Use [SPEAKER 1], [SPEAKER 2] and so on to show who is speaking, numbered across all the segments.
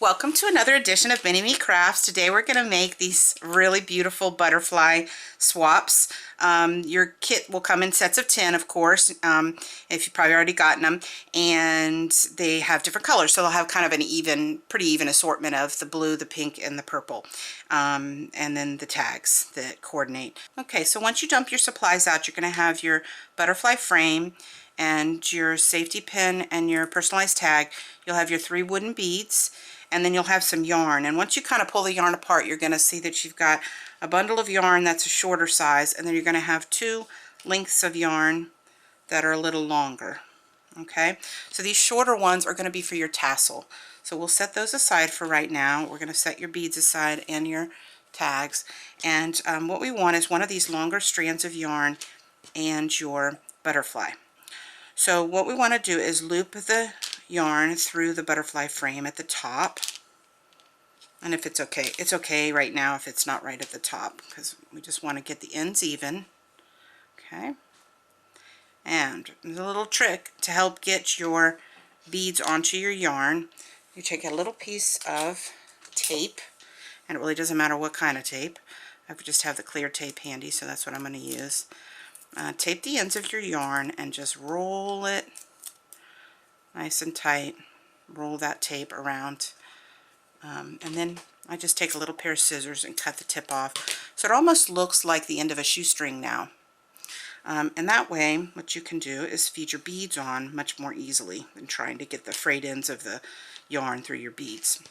[SPEAKER 1] Welcome to another edition of Mini Me Crafts. Today we're going to make these really beautiful butterfly swaps. Your kit will come in sets of 10, of course, if you've probably already gotten them, and they have different colors, so they'll have kind of an pretty even assortment of the blue, the pink, and the purple, and then the tags that coordinate. Okay, so once you dump your supplies out, you're going to have your butterfly frame and your safety pin and your personalized tag. You'll have your 3 wooden beads, and then you'll have some yarn. And once you kind of pull the yarn apart, you're going to see that you've got a bundle of yarn that's a shorter size, and then you're going to have 2 lengths of yarn that are a little longer. Okay, so these shorter ones are going to be for your tassel. So we'll set those aside for right now. We're going to set your beads aside and your tags. And what we want is one of these longer strands of yarn and your butterfly. So what we want to do is loop the yarn through the butterfly frame at the top. And if it's okay right now if it's not right at the top, because we just want to get the ends even. Okay. And there's a little trick to help get your beads onto your yarn. You take a little piece of tape, and it really doesn't matter what kind of tape. I just have the clear tape handy, so that's what I'm going to use. Tape the ends of your yarn and just roll it nice and tight. Roll that tape around, and then I just take a little pair of scissors and cut the tip off, so it almost looks like the end of a shoestring now. And that way what you can do is feed your beads on much more easily than trying to get the frayed ends of the yarn through your beads.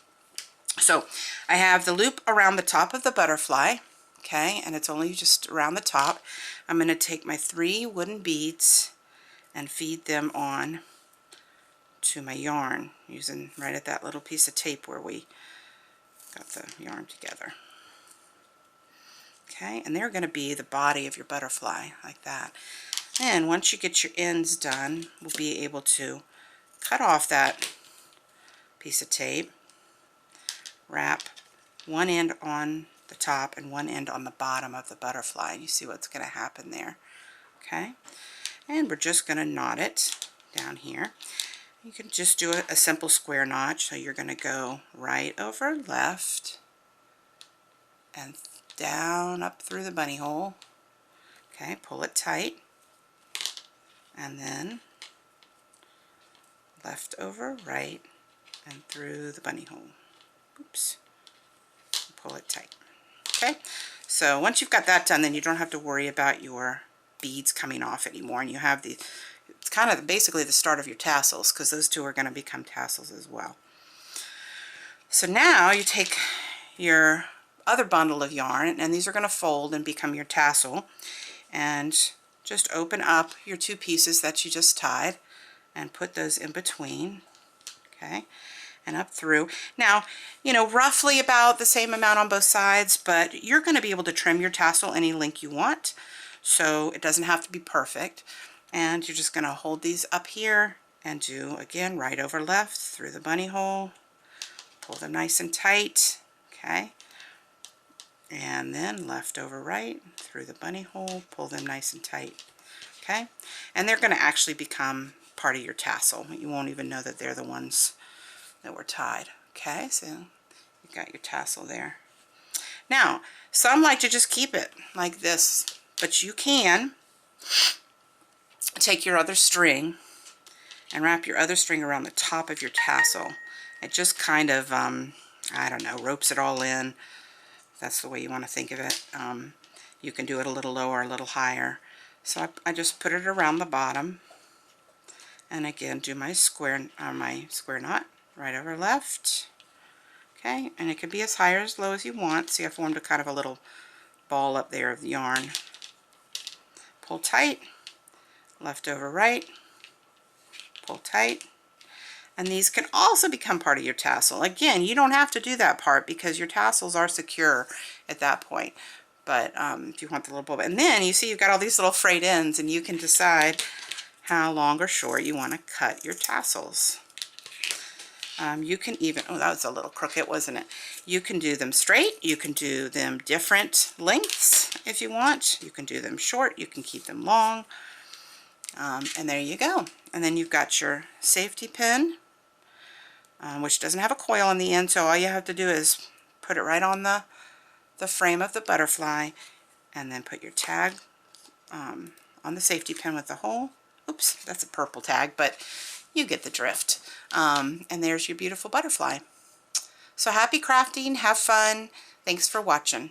[SPEAKER 1] So I have the loop around the top of the butterfly, okay, and it's only just around the top. I'm going to take my 3 wooden beads and feed them on to my yarn, using right at that little piece of tape where we got the yarn together. Okay, and they're going to be the body of your butterfly, like that. And once you get your ends done, we'll be able to cut off that piece of tape, wrap one end on the top and one end on the bottom of the butterfly. You see what's going to happen there. Okay, and we're just going to knot it down here. You can just do a simple square knot. So you're going to go right over left and down up through the bunny hole. Okay, pull it tight, and then left over right and through the bunny hole. Oops. Pull it tight. Okay, so once you've got that done, then you don't have to worry about your beads coming off anymore, and you have the, it's kind of basically the start of your tassels, because those 2 are going to become tassels as well. So now you take your other bundle of yarn, and these are going to fold and become your tassel, and just open up your 2 pieces that you just tied and put those in between. Okay, and up through. Now, you know, roughly about the same amount on both sides, but you're going to be able to trim your tassel any length you want, so it doesn't have to be perfect. And you're just going to hold these up here and do, again, right over left through the bunny hole, pull them nice and tight, okay, and then left over right through the bunny hole, pull them nice and tight, okay, and they're going to actually become part of your tassel. You won't even know that they're the ones that were tied. Okay, so you got your tassel there. Now, some like to just keep it like this, but you can take your other string and wrap your other string around the top of your tassel. It just kind of, I don't know, ropes it all in. That's the way you want to think of it. You can do it a little lower, a little higher. So I just put it around the bottom, and again do my square knot right over left. Okay, and it can be as high or as low as you want. See, I formed a kind of a little ball up there of the yarn. Pull tight, left over right, pull tight, and these can also become part of your tassel. Again, you don't have to do that part because your tassels are secure at that point. But if you want the little bulb, and then you see you've got all these little frayed ends, and you can decide how long or short you want to cut your tassels. You can even, oh, that was a little crooked, wasn't it? You can do them straight. You can do them different lengths if you want. You can do them short. You can keep them long. And there you go. And then you've got your safety pin which doesn't have a coil on the end, so all you have to do is put it right on the frame of the butterfly, and then put your tag on the safety pin with the hole. Oops, that's a purple tag, but you get the drift. And there's your beautiful butterfly. So happy crafting, have fun. Thanks for watching.